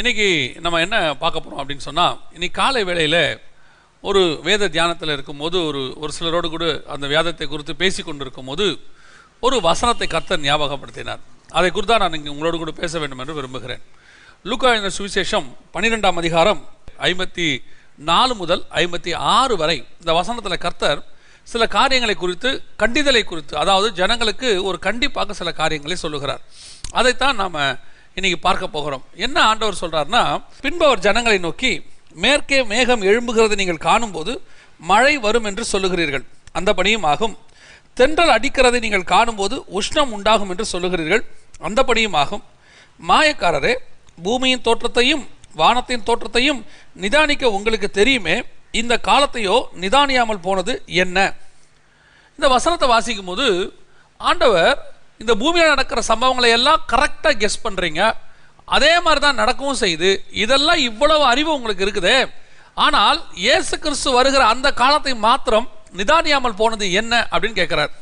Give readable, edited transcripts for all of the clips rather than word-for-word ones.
இன்றைக்கி நம்ம என்ன பார்க்க போகிறோம் அப்படின்னு சொன்னால், இன்னைக்கு காலை வேளையில் ஒரு வேத தியானத்தில் இருக்கும்போது ஒரு சிலரோடு கூட அந்த வேதத்தை குறித்து பேசி கொண்டு இருக்கும்போது ஒரு வசனத்தை கர்த்தர் ஞாபகப்படுத்தினார். அதை குறித்து தான் நான் இங்கே உங்களோடு கூட பேச வேண்டும் என்று விரும்புகிறேன். லூக்கா எழுதின சுவிசேஷம் 12ஆம் அதிகாரம் 54 முதல் 56 வரை இந்த வசனத்தில் கர்த்தர் சில காரியங்களை குறித்து, கண்டிதலை குறித்து, அதாவது ஜனங்களுக்கு ஒரு கண்டிப்பாக சில காரியங்களை சொல்லுகிறார். அதைத்தான் நாம் இன்னைக்கு பார்க்க போகிறோம். என்ன ஆண்டவர் சொல்றாருன்னா, பின்பு அவர் ஜனங்களை நோக்கி, மேற்கே மேகம் எழும்புகிறது நீங்கள் காணும்போது மழை வரும் என்று சொல்லுகிறீர்கள், அந்தபடியும் ஆகும். தென்றல் அடிக்கிறதை நீங்கள் காணும்போது உஷ்ணம் உண்டாகும் என்று சொல்லுகிறீர்கள், அந்தபடியும் ஆகும். மாயக்காரரே, பூமியின் தோற்றத்தையும் வானத்தின் தோற்றத்தையும் நிதானிக்க உங்களுக்கு தெரியுமே, இந்த காலத்தையோ நிதானியாமல் போனது என்ன? இந்த வசனத்தை வாசிக்கும் போது ஆண்டவர் இந்த பூமியில் நடக்கிற சம்பவங்களை எல்லாம் கரெக்டாக கெஸ் பண்ணுறீங்க, அதே மாதிரி தான் நடக்கவும் செய்யுது, இதெல்லாம் இவ்வளவு அறிவு உங்களுக்கு இருக்குதே, ஆனால் இயேசு கிறிஸ்து வருகிற அந்த காலத்தை மாத்திரம் நிதானியாமல் போனது என்ன அப்படின்னு கேட்குறார்.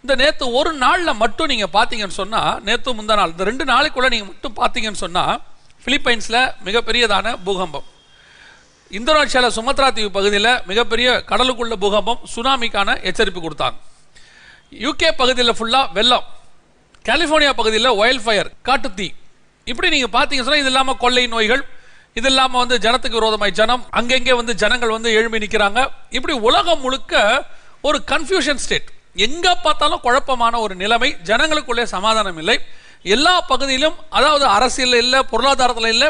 இந்த நேற்று ஒரு நாளில் மட்டும் நீங்கள் பார்த்தீங்கன்னு சொன்னால், நேற்று முந்தா நாள், இந்த 2 நாளைக்குள்ளே நீங்கள் மட்டும் பார்த்தீங்கன்னு சொன்னால், பிலிப்பைன்ஸில் மிகப்பெரியதான பூகம்பம், இந்தோனேஷியாவில் சுமத்ரா தீவு பகுதியில் மிகப்பெரிய கடலுக்குள்ள பூகம்பம், சுனாமிக்கான எச்சரிப்பு கொடுத்தாங்க. யூகே பகுதியில் ஃபுல்லாக வெள்ளம், கலிஃபோர்னியா பகுதியில் ஒயில் ஃபயர், காட்டுத்தீ. இப்படி நீங்கள் பார்த்தீங்கன்னு சொன்னால், இது இல்லாமல் கொள்ளை நோய்கள், இது இல்லாமல் ஜனத்துக்கு விரோதமாய் ஜனம் அங்கெங்கே ஜனங்கள் எழும்பி நிற்கிறாங்க. இப்படி உலகம் முழுக்க ஒரு கன்ஃபியூஷன் ஸ்டேட், எங்கே பார்த்தாலும் குழப்பமான ஒரு நிலைமை, ஜனங்களுக்குள்ளே சமாதானம் இல்லை. எல்லா பகுதியிலும், அதாவது அரசியல் இல்லை, பொருளாதாரத்தில் இல்லை,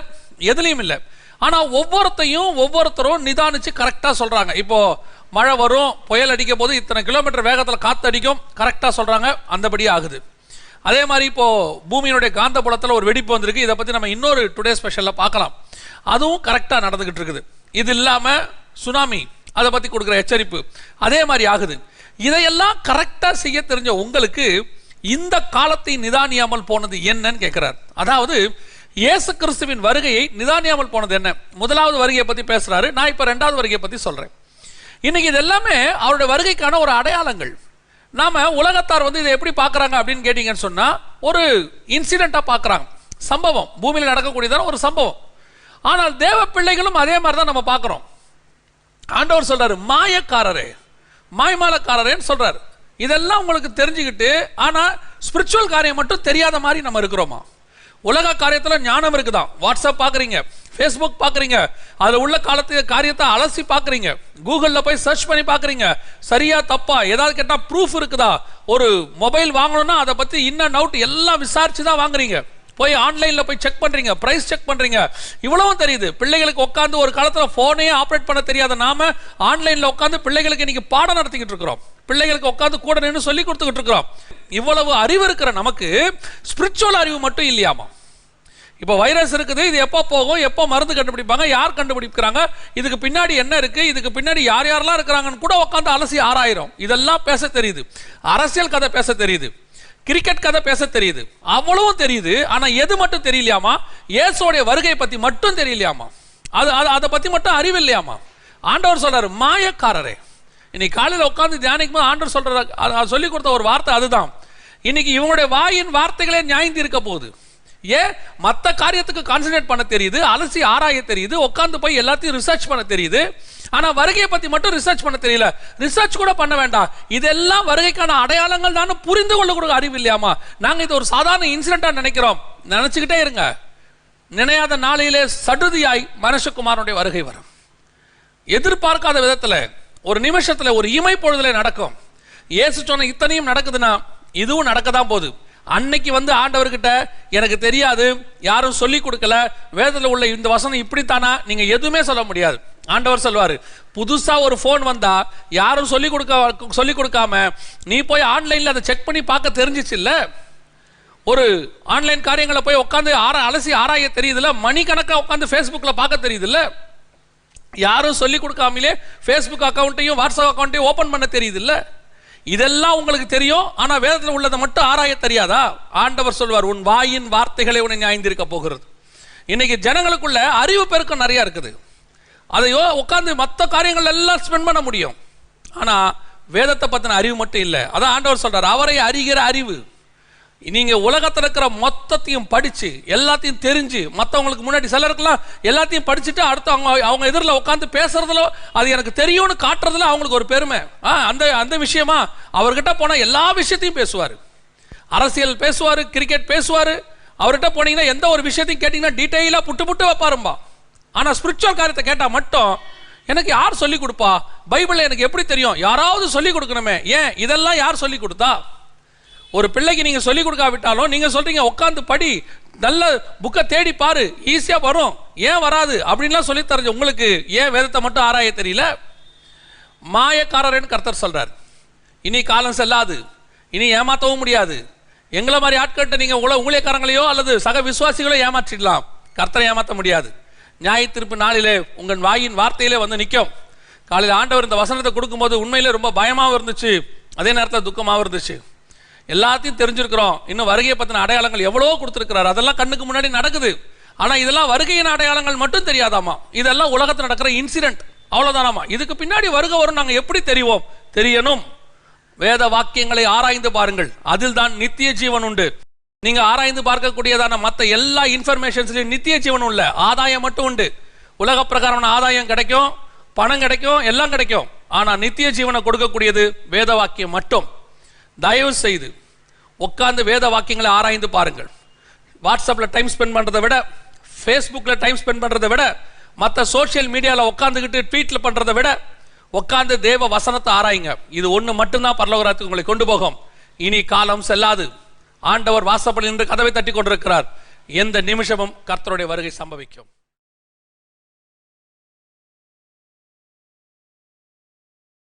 எதுலேயும் இல்லை. ஆனால் ஒவ்வொருத்தரும் நிதானிச்சு கரெக்டாக சொல்கிறாங்க. இப்போது மழை வரும், புயல் அடிக்க போது இத்தனை கிலோமீட்டர் வேகத்தில் காற்று அடிக்கும், கரெக்டாக சொல்கிறாங்க, அந்தபடியே ஆகுது. அதே மாதிரி இப்போது பூமியினுடைய காந்த புலத்தில் ஒரு வெடிப்பு வந்திருக்கு, இதை பற்றி நம்ம இன்னொரு டுடே ஸ்பெஷலில் பார்க்கலாம், அதுவும் கரெக்டாக நடந்துக்கிட்டு இருக்குது. இது இல்லாமல் சுனாமி, அதை பற்றி கொடுக்குற எச்சரிப்பு அதே மாதிரி ஆகுது. இதையெல்லாம் கரெக்டாக செய்ய தெரிஞ்ச உங்களுக்கு இந்த காலத்தை நிதானியாமல் போனது என்னன்னு கேட்குறார். அதாவது இயேசு கிறிஸ்துவின் வருகையை நிதானியாமல் போனது என்ன? முதலாவது வருகையை பற்றி பேசுகிறாரு, நான் இப்போ 2வது வருகையை பற்றி சொல்கிறேன். இன்னைக்கு இது எல்லாமே அவருடைய வருகைக்கான ஒரு அடையாளங்கள். நாம உலகத்தார் இதை எப்படி பார்க்குறாங்க அப்படின்னு கேட்டீங்கன்னு சொன்னால், ஒரு இன்சிடெண்ட்டாக பார்க்குறாங்க, சம்பவம், பூமியில் நடக்கக்கூடியதான ஒரு சம்பவம். ஆனால் தேவ பிள்ளைகளும் அதே மாதிரி தான் நம்ம பார்க்குறோம். ஆண்டவர் சொல்றாரு, மாயக்காரரே, மாய்மாலக்காரரேன்னு சொல்றாரு. இதெல்லாம் உங்களுக்கு தெரிஞ்சுக்கிட்டு, ஆனால் ஸ்பிரிச்சுவல் காரியம் மட்டும் தெரியாத மாதிரி நம்ம இருக்கிறோமா? உலக காரியத்தில் ஞானம் இருக்குதான், வாட்ஸ்அப் பார்க்குறீங்க, ஃபேஸ்புக் பார்க்குறீங்க, அதில் உள்ள காரியத்தை அலசி பார்க்குறீங்க, கூகுளில் போய் சர்ச் பண்ணி பார்க்குறீங்க, சரியா தப்பா ஏதாவது கேட்டால் ப்ரூஃப் இருக்குதா, ஒரு மொபைல் வாங்கணும்னா அதை பற்றி இன் அண்ட் அவுட் எல்லாம் விசாரிச்சு தான் வாங்குறீங்க, போய் ஆன்லைனில் போய் செக் பண்ணுறீங்க, ப்ரைஸ் செக் பண்ணுறீங்க, இவ்வளவும் தெரியுது. பிள்ளைகளுக்கு உட்காந்து ஒரு காலத்தில் ஃபோனையே ஆப்ரேட் பண்ண தெரியாத நாம ஆன்லைனில் உட்காந்து பிள்ளைகளுக்கு இன்னைக்கு பாடம் நடத்திக்கிட்டு இருக்கிறோம், பிள்ளைகளுக்கு உட்காந்து கூட நின்று சொல்லி கொடுத்துக்கிட்டு இருக்கிறோம். இவ்வளவு அறிவு இருக்கிற நமக்கு ஸ்பிரிச்சுவல் அறிவு மட்டும் இல்லையாமா? இப்போ வைரஸ் இருக்குது, இது எப்போ போகும், எப்போ மருந்து கண்டுபிடிப்பாங்க, யார் கண்டுபிடிக்கிறாங்க, இதுக்கு பின்னாடி என்ன இருக்கு, இதுக்கு பின்னாடி யார் யாரெல்லாம் இருக்கிறாங்கன்னு கூட உட்காந்து அலசி ஆராயிரும். இதெல்லாம் பேச தெரியுது, அரசியல் கதை பேச தெரியுது, கிரிக்கெட் கதை பேச தெரியுது, அவ்வளவும் தெரியுது. ஆனா எது மட்டும் தெரியலையாமா? இயேசுவோடைய வருகை பத்தி மட்டும் தெரியலையாமா? அதை பத்தி மட்டும் அறிவு இல்லையாமா? ஆண்டவர் சொல்றாரு, மாயக்காரரே. இன்னைக்கு காலையில் உட்காந்து தியானிக்கும் போது ஆண்டவர் சொல்றாரு, சொல்லி கொடுத்த ஒரு வார்த்தை அதுதான். இன்னைக்கு இவங்களுடைய வாயின் வார்த்தைகளே நியாயந்தி இருக்க போகுது. ஏன்? மற்ற காரியத்துக்கு கான்சன்ட்ரேட் பண்ண தெரியுது, அலசி ஆராய தெரியுது, உட்காந்து போய் எல்லாத்தையும் ரிசர்ச் பண்ண தெரியுது. ஆனா வருகையை பத்தி மட்டும் ரிசர்ச் பண்ண தெரியல, ரிசர்ச் கூட பண்ண வேண்டாம், இதெல்லாம் வருகைக்கான அடையாளங்கள் தான் புரிந்து கொள்ள கூட அறிவு இல்லையாமா? நாங்க இது ஒரு சாதாரண இன்சிடென்டா நினைக்கிறோம். நினைச்சுக்கிட்டே இருங்க, நினையாத நாளிலே சடுதியாய் மனுஷகுமாரனுடைய வருகை வரும். எதிர்பார்க்காத விதத்துல, ஒரு நிமிஷத்துல, ஒரு இமை பொழுதுல நடக்கும். இயேசு சொன்ன இத்தனையும் நடக்குதுன்னா இதுவும் நடக்கதான் போகுது. அன்னைக்கு ஆண்டவர்கிட்ட எனக்கு தெரியாது, யாரும் சொல்லி கொடுக்கல, வேதத்தில் உள்ள இந்த வசனம் இப்படித்தானா, நீங்க எதுவுமே சொல்ல முடியாது. ஆண்டவர் சொல்வாரு, புதுசா ஒரு போன் வந்தா யாரும் சொல்லி கொடுக்காம நீ போய் ஆன்லைன்ல அதை செக் பண்ணி பார்க்க தெரிஞ்சிச்சு இல்ல, ஒரு ஆன்லைன் காரியங்களை போய் உட்காந்து அலசி ஆராய தெரியுதுல்ல, மணிக்கணக்கா உட்காந்து ஃபேஸ்புக்ல பார்க்க தெரியுதுல்ல, யாரும் சொல்லி கொடுக்காமலே ஃபேஸ்புக் அக்கௌண்ட்டையும் வாட்ஸ்அப் அக்கௌண்ட்டையும் ஓபன் பண்ண தெரியுதுல்ல. இதெல்லாம் உங்களுக்கு தெரியும், ஆனா வேதத்தில் உள்ளதை மட்டும் ஆராய தெரியாதா? ஆண்டவர் சொல்வார், உன் வாயின் வார்த்தைகளை உன்னை நியாயந்திருக்க போகிறது. இன்னைக்கு ஜனங்களுக்குள்ள அறிவு பெருக்கம் நிறைய இருக்குது, அதையோ உட்காந்து மற்ற காரியங்கள் எல்லாம் ஸ்பெண்ட் பண்ண முடியும், ஆனா வேதத்தை பத்தின அறிவு மட்டும் இல்லை. அதான் ஆண்டவர் சொல்றார், அவரை அறிகிற அறிவு. நீங்க உலகத்தில் இருக்கிற மொத்தத்தையும் படிச்சு எல்லாத்தையும் தெரிஞ்சு மற்றவங்களுக்கு முன்னாடி சிலருக்குலாம் எல்லாத்தையும் படிச்சுட்டு அடுத்து அவங்க எதிரில் உட்காந்து பேசுறதுல அது எனக்கு தெரியும்னு காட்டுறதுல அவங்களுக்கு ஒரு பெருமை. அந்த அந்த விஷயமா அவர்கிட்ட போனால் எல்லா விஷயத்தையும் பேசுவார். அரசியல் பேசுவார், கிரிக்கெட் பேசுவார். அவர்கிட்ட போனீங்கன்னா எந்த ஒரு விஷயத்தையும் கேட்டீங்கன்னா டீட்டெயிலாக புட்டு புட்டு வைப்பாரும்பா. ஆனால் ஸ்பிரிச்சுவல் காரியத்தை கேட்டால் மட்டும் எனக்கு யார் சொல்லிக் கொடுப்பா, பைபிளில் எனக்கு எப்படி தெரியும், யாராவது சொல்லிக் கொடுக்கணுமே. ஏன் இதெல்லாம் யார் சொல்லிக் கொடுத்தா? ஒரு பிள்ளைக்கு நீங்கள் சொல்லிக் கொடுக்காவிட்டாலும் நீங்கள் சொல்கிறீங்க உட்காந்து படி, நல்ல புக்கை தேடி பாரு, ஈஸியாக வரும், ஏன் வராது அப்படின்லாம் சொல்லி தரஞ்ச உங்களுக்கு ஏன் வேதத்தை மட்டும் ஆராய தெரியல? மாயக்காரர்னு கர்த்தர் சொல்கிறார். இனி காலம் செல்லாது, இனி ஏமாற்றவும் முடியாது. எங்களை மாதிரி ஆட்கள்கிட்ட நீங்கள் ஊழியக்காரங்களையோ அல்லது சக விசுவாசிகளோ ஏமாற்றிடலாம், கர்த்தரை ஏமாற்ற முடியாது. நியாய தீர்ப்பு நாளிலே உங்கள் வாயின் வார்த்தையிலே வந்து நிற்கும். காலையில் ஆண்டவர் இந்த வசனத்தை கொடுக்கும்போது உண்மையிலே ரொம்ப பயமாகவும் இருந்துச்சு, அதே நேரத்தில் துக்கமாகவும் இருந்துச்சு. எல்லாத்தையும் தெரிஞ்சிருக்கிறோம், இன்னும் வருகையை பற்றின அடையாளங்கள் எவ்வளோ கொடுத்துருக்கிறார், அதெல்லாம் கண்ணுக்கு முன்னாடி நடக்குது. ஆனால் இதெல்லாம் வருகையின் அடையாளங்கள் மட்டும் தெரியாதாமா, இதெல்லாம் உலகத்தில் நடக்கிற இன்சிடென்ட், அவ்வளோதானாமா. இதுக்கு பின்னாடி வருகை வரும் நாங்கள் எப்படி தெரிவோம்? தெரியணும். வேத வாக்கியங்களை ஆராய்ந்து பாருங்கள், அதில் தான் நித்திய ஜீவன் உண்டு. நீங்க ஆராய்ந்து பார்க்கக்கூடியதான மற்ற எல்லா இன்ஃபர்மேஷன்ஸ்லையும் நித்திய ஜீவன் உள்ள ஆதாயம் மட்டும் உண்டு. உலக பிரகாரமான ஆதாயம் கிடைக்கும், பணம் கிடைக்கும், எல்லாம் கிடைக்கும். ஆனால் நித்திய ஜீவனை கொடுக்கக்கூடியது வேத வாக்கியம் மட்டும். தயவு செய்து உட்கார்ந்து வேத வாக்கியங்களை ஆராய்ந்து பாருங்கள். வாட்ஸ்அப்பில் டைம் ஸ்பெண்ட் பண்ணுறதை விட, ஃபேஸ்புக்கில் டைம் ஸ்பெண்ட் பண்ணுறதை விட, மற்ற சோஷியல் மீடியாவில் உட்காந்துக்கிட்டு ட்வீட்டில் பண்ணுறதை விட உட்கார்ந்து தேவ வசனத்தை ஆராயுங்க. இது ஒன்று மட்டும்தான் பரலோகத்துக்கு உங்களை கொண்டு போகும். இனி காலம் செல்லாது. ஆண்டவர் வாசப்படில் நின்று கதவை தட்டி கொண்டிருக்கிறார். எந்த நிமிஷமும் கர்த்தருடைய வருகை சம்பவிக்கும்.